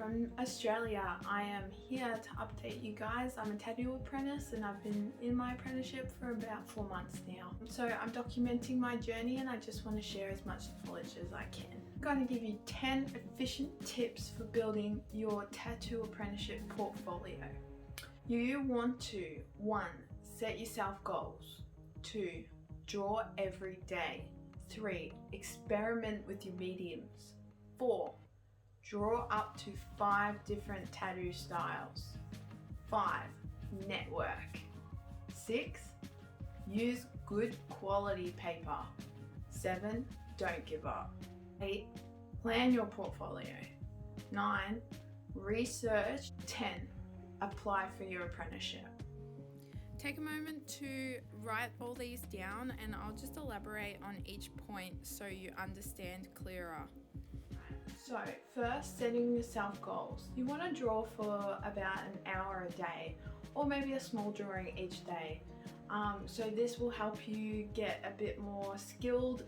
from Australia. I am here to update you guys. I'm a tattoo apprentice and I've been in my apprenticeship for about 4 months now. So I'm documenting my journey and I just want to share as much knowledge as I can. I'm going to give you 10 efficient tips for building your tattoo apprenticeship portfolio. You want to 1. Set yourself goals. 2. Draw every day. 3. Experiment with your mediums. 4. Draw up to 5 different tattoo styles. 5. Network. 6. Use good quality paper. 7. Don't give up. 8. Plan your portfolio. 9. Research. 10. Apply for your apprenticeship. Take a moment to write all these down and I'll just elaborate on each point so you understand clearer. So first, setting yourself goals. You want to draw for about an hour a day or maybe a small drawing each day. So this will help you get a bit more skilled.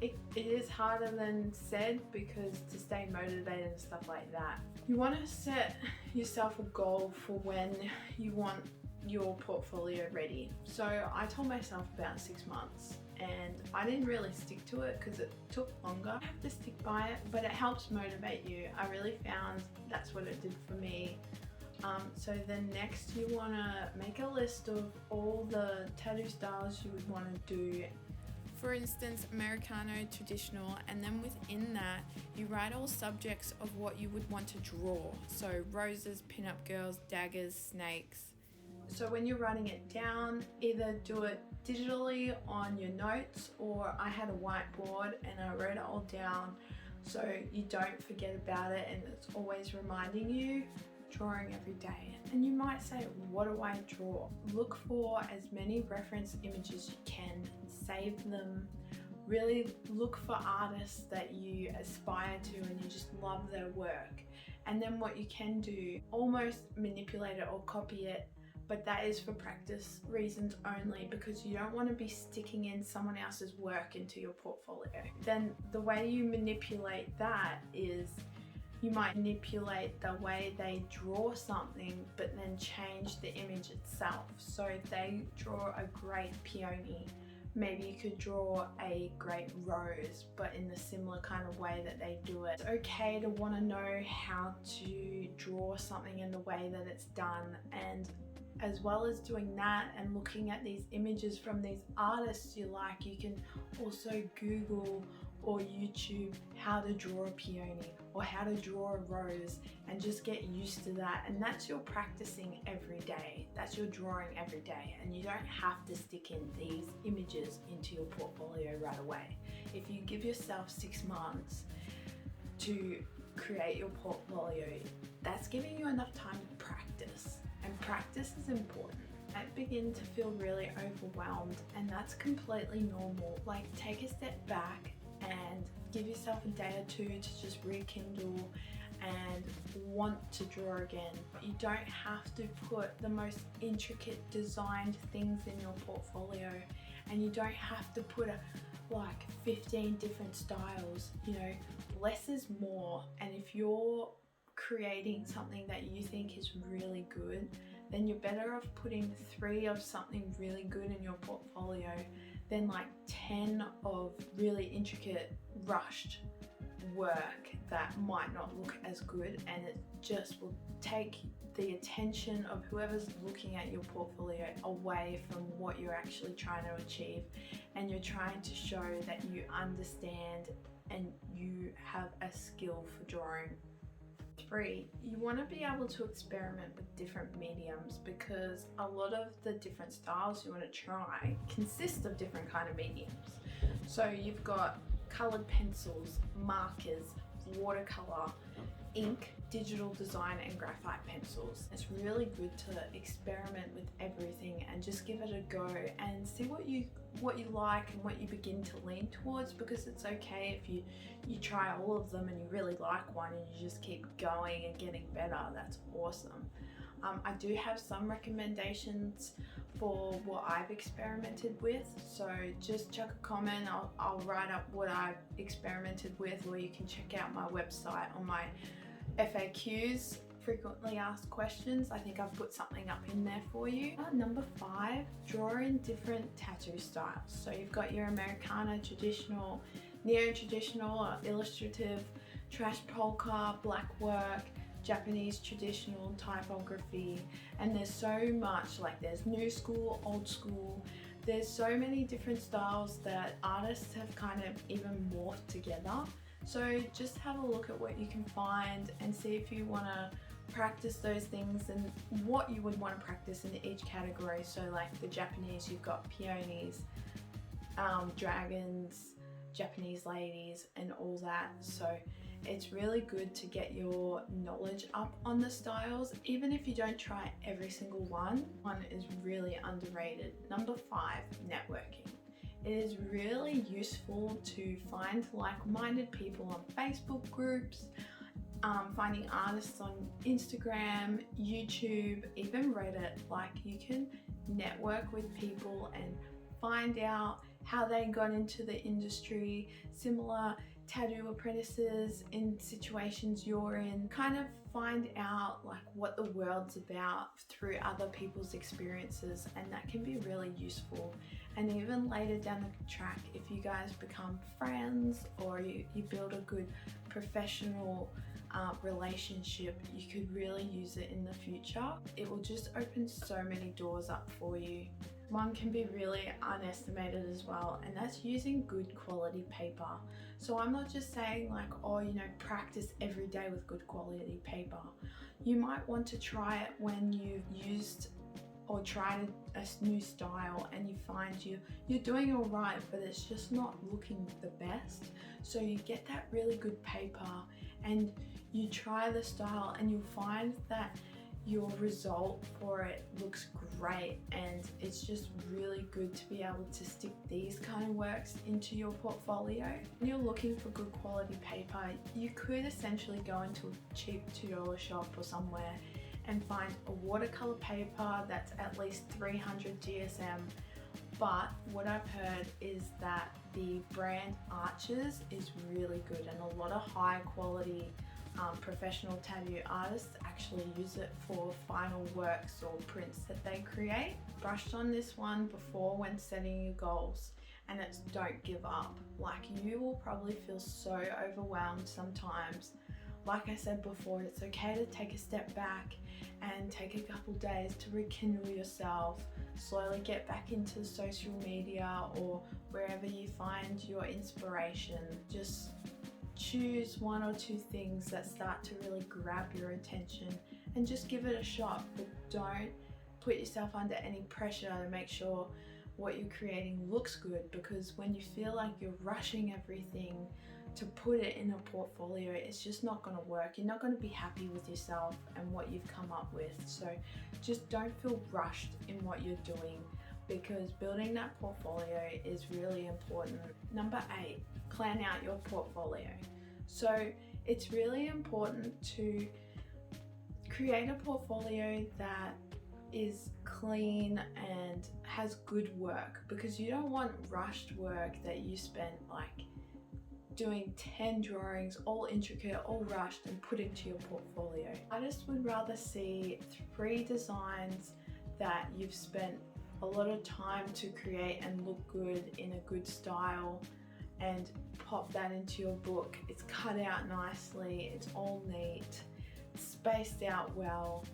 It is harder than said because to stay motivated and stuff like that. You want to set yourself a goal for when you want your portfolio ready. So I told myself about 6 months and I didn't really stick to it because it took longer. I have to stick by it, but it helps motivate you. I really found that's what it did for me. So then next you want to make a list of all the tattoo styles you would want to do. For instance, Americano, traditional, and then within that, you write all subjects of what you would want to draw. So roses, pin-up girls, daggers, snakes. So when you're writing it down, either do it digitally on your notes, or I had a whiteboard and I wrote it all down so you don't forget about it and it's always reminding you. Drawing every day. And you might say, what do I draw? Look for as many reference images as you can, save them. Really look for artists that you aspire to and you just love their work. And then what you can do, almost manipulate it or copy it, but that is for practice reasons only because you don't want to be sticking in someone else's work into your portfolio. Then the way you manipulate that is you might manipulate the way they draw something but then change the image itself. So if they draw a great peony, maybe you could draw a great rose but in the similar kind of way that they do it. It's okay to want to know how to draw something in the way that it's done, and as well as doing that and looking at these images from these artists you like, you can also Google or YouTube how to draw a peony or how to draw a rose and just get used to that. And that's your practicing every day. That's your drawing every day. And you don't have to stick in these images into your portfolio right away. If you give yourself 6 months to create your portfolio, that's giving you enough time to practice. And practice is important. I begin to feel really overwhelmed and that's completely normal. Like, take a step back and give yourself a day or 2 to just rekindle and want to draw again. You don't have to put the most intricate designed things in your portfolio, and you don't have to put like 15 different styles. You know, less is more, and if you're creating something that you think is really good, then you're better off putting 3 of something really good in your portfolio than like 10 of really intricate rushed work that might not look as good, and it just will take the attention of whoever's looking at your portfolio away from what you're actually trying to achieve, and you're trying to show that you understand and you have a skill for drawing. 3, you want to be able to experiment with different mediums because a lot of the different styles you want to try consist of different kind of mediums. So you've got colored pencils, markers, watercolor, ink, digital design and graphite pencils. It's really good to experiment with everything and just give it a go and see what you like and what you begin to lean towards, because it's okay if you try all of them and you really like one and you just keep going and getting better. That's awesome. I do have some recommendations for what I've experimented with, so just chuck a comment. I'll write up what I've experimented with, or you can check out my website on my FAQs, frequently asked questions. I think I've put something up in there for you. Number 5, draw in different tattoo styles. So you've got your Americana, traditional, neo-traditional, or illustrative, trash polka, black work, Japanese traditional typography, and there's so much, like there's new school, old school. There's so many different styles that artists have kind of even morphed together. So just have a look at what you can find and see if you want to practice those things and what you would want to practice in each category. So like the Japanese, you've got peonies, dragons, Japanese ladies, and all that. So it's really good to get your knowledge up on the styles, even if you don't try every single one. One is really underrated. Number 5, networking. It is really useful to find like-minded people on Facebook groups, finding artists on Instagram, YouTube, even Reddit. Like you can network with people and find out how they got into the industry, similar tattoo apprentices in situations you're in. Kind of find out like what the world's about through other people's experiences, and that can be really useful. And even later down the track, if you guys become friends or you build a good professional relationship, you could really use it in the future. It will just open so many doors up for you. One can be really underestimated as well, and that's using good quality paper. So I'm not just saying like, oh, you know, practice every day with good quality paper. You might want to try it when you've used or tried a new style and you find you're doing all right, but it's just not looking the best. So you get that really good paper and you try the style and you'll find that your result for it looks great, and it's just really good to be able to stick these kind of works into your portfolio. When you're looking for good quality paper, you could essentially go into a cheap $2 shop or somewhere and find a watercolor paper that's at least 300 GSM. But what I've heard is that the brand Arches is really good, and a lot of high quality professional tattoo artists actually use it for final works or prints that they create. Brushed on this one before when setting your goals, and it's don't give up. Like, you will probably feel so overwhelmed sometimes. Like I said before, it's okay to take a step back and take a couple days to rekindle yourself, slowly get back into social media or wherever you find your inspiration. Just choose 1 or 2 things that start to really grab your attention and just give it a shot, but don't put yourself under any pressure to make sure what you're creating looks good, because when you feel like you're rushing everything to put it in a portfolio, it's just not going to work. You're not going to be happy with yourself and what you've come up with. So just don't feel rushed in what you're doing, because building that portfolio is really important. Number 8, plan out your portfolio. So it's really important to create a portfolio that is clean and has good work, because you don't want rushed work that you spent like doing 10 drawings, all intricate, all rushed, and put into your portfolio. Artists would rather see 3 designs that you've spent a lot of time to create and look good in a good style, and pop that into your book. It's cut out nicely, it's all neat, spaced out well.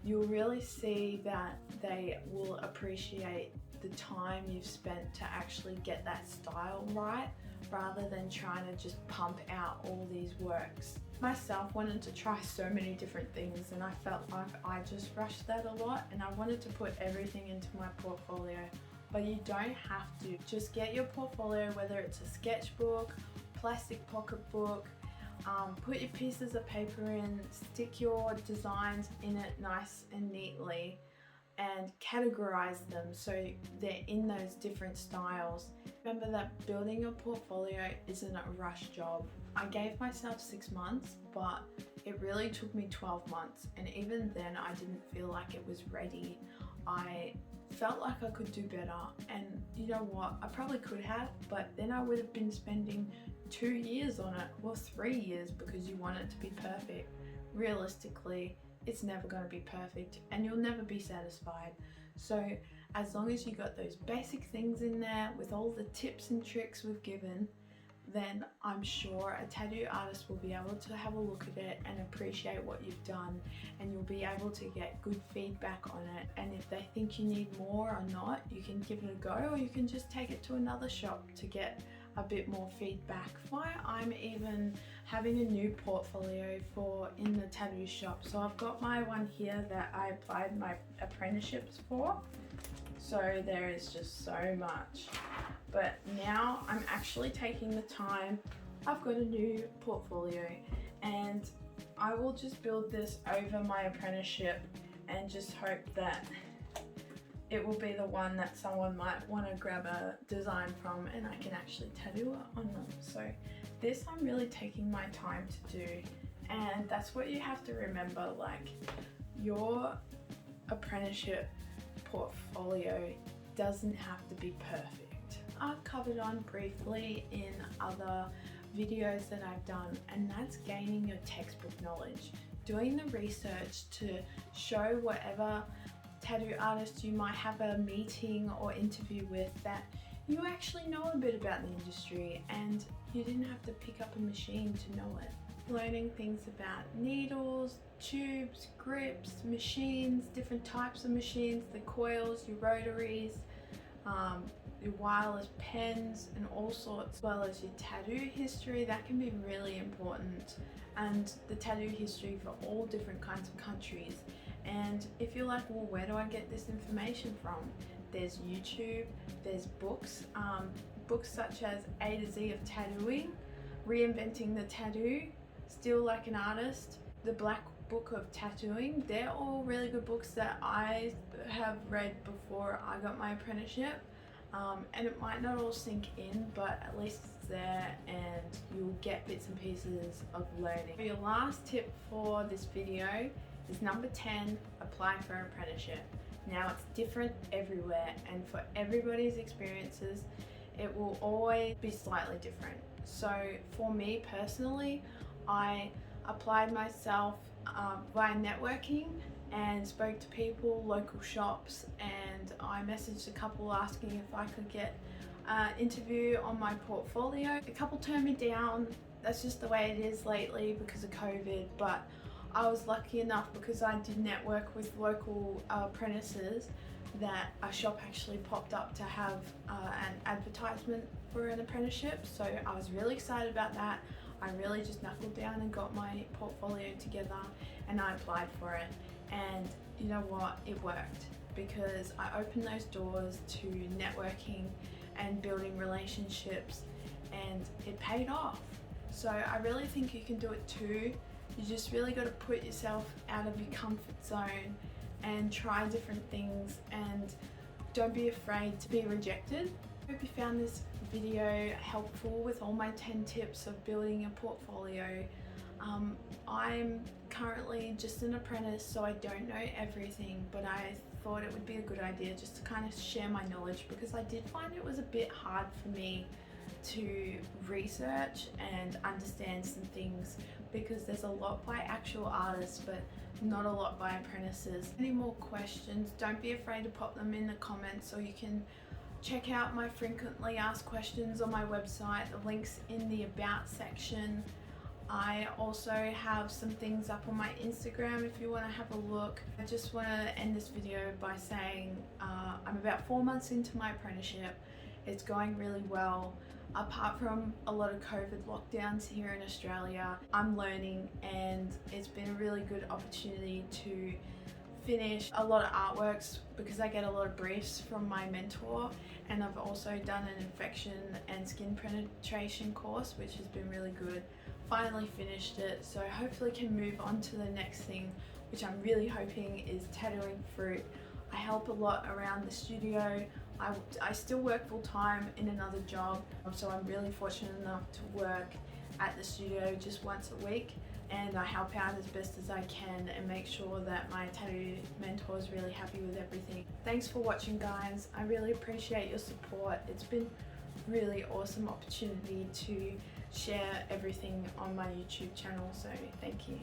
You'll really see that they will appreciate the time you've spent to actually get that style right, rather than trying to just pump out all these works. Myself wanted to try so many different things, and I felt like I just rushed that a lot, and I wanted to put everything into my portfolio. But you don't have to. Just get your portfolio, whether it's a sketchbook, plastic pocketbook, put your pieces of paper in, stick your designs in it nice and neatly, and categorize them so they're in those different styles. Remember that building your portfolio isn't a rush job. I gave myself 6 months, but it really took me 12 months, and even then I didn't feel like it was ready. I felt like I could do better, and you know what, I probably could have, but then I would have been spending 2 years on it, or 3 years, because you want it to be perfect, realistically, it's never going to be perfect and you'll never be satisfied. So as long as you got those basic things in there with all the tips and tricks we've given, then I'm sure a tattoo artist will be able to have a look at it and appreciate what you've done, and you'll be able to get good feedback on it. And if they think you need more or not, you can give it a go, or you can just take it to another shop to get a bit more feedback. Why I'm even having a new portfolio for in the tattoo shop. So I've got my one here that I applied my apprenticeships for. So there is just so much. But now I'm actually taking the time. I've got a new portfolio and I will just build this over my apprenticeship and just hope that it will be the one that someone might want to grab a design from and I can actually tattoo it on them. So this I'm really taking my time to do, and that's what you have to remember, like your apprenticeship portfolio doesn't have to be perfect. I've covered on briefly in other videos that I've done, and that's gaining your textbook knowledge, doing the research to show whatever tattoo artist you might have a meeting or interview with that you actually know a bit about the industry and you didn't have to pick up a machine to know it. Learning things about needles, tubes, grips, machines, different types of machines, the coils, your rotaries, your wireless pens and all sorts, as well as your tattoo history. That can be really important, and the tattoo history for all different kinds of countries. And if you're like, well, where do I get this information from? There's YouTube, there's books, books such as A to Z of Tattooing, Reinventing the Tattoo, Still Like an Artist, The Black Book of Tattooing. They're all really good books that I have read before I got my apprenticeship. And it might not all sink in, but at least it's there and you'll get bits and pieces of learning. Your last tip for this video is number 10, apply for an apprenticeship. Now it's different everywhere, and for everybody's experiences, it will always be slightly different. So for me personally, I applied myself via networking and spoke to people, local shops, and I messaged a couple asking if I could get an interview on my portfolio. A couple turned me down. That's just the way it is lately because of COVID, but I was lucky enough because I did network with local apprentices that a shop actually popped up to have an advertisement for an apprenticeship. So I was really excited about that. I really just knuckled down and got my portfolio together and I applied for it. And you know what, it worked because I opened those doors to networking and building relationships, and it paid off. So I really think you can do it too. You just really got to put yourself out of your comfort zone and try different things, and don't be afraid to be rejected. I hope you found this video helpful with all my 10 tips of building a portfolio. I'm currently just an apprentice, so I don't know everything, but I thought it would be a good idea just to kind of share my knowledge, because I did find it was a bit hard for me to research and understand some things, because there's a lot by actual artists but not a lot by apprentices. Any more questions, don't be afraid to pop them in the comments, or you can check out my frequently asked questions on my website. The link's in the about section. I also have some things up on my Instagram if you want to have a look. I just want to end this video by saying I'm about 4 months into my apprenticeship. It's going really well. Apart from a lot of COVID lockdowns here in Australia, I'm learning, and it's been a really good opportunity to finish a lot of artworks because I get a lot of briefs from my mentor, and I've also done an infection and skin penetration course, which has been really good. Finally finished it, so hopefully can move on to the next thing, which I'm really hoping is tattooing fruit. I help a lot around the studio. I still work full time in another job, so I'm really fortunate enough to work at the studio just once a week, and I help out as best as I can and make sure that my tattoo mentor is really happy with everything. Thanks for watching, guys. I really appreciate your support. It's been really awesome opportunity to share everything on my YouTube channel, so thank you.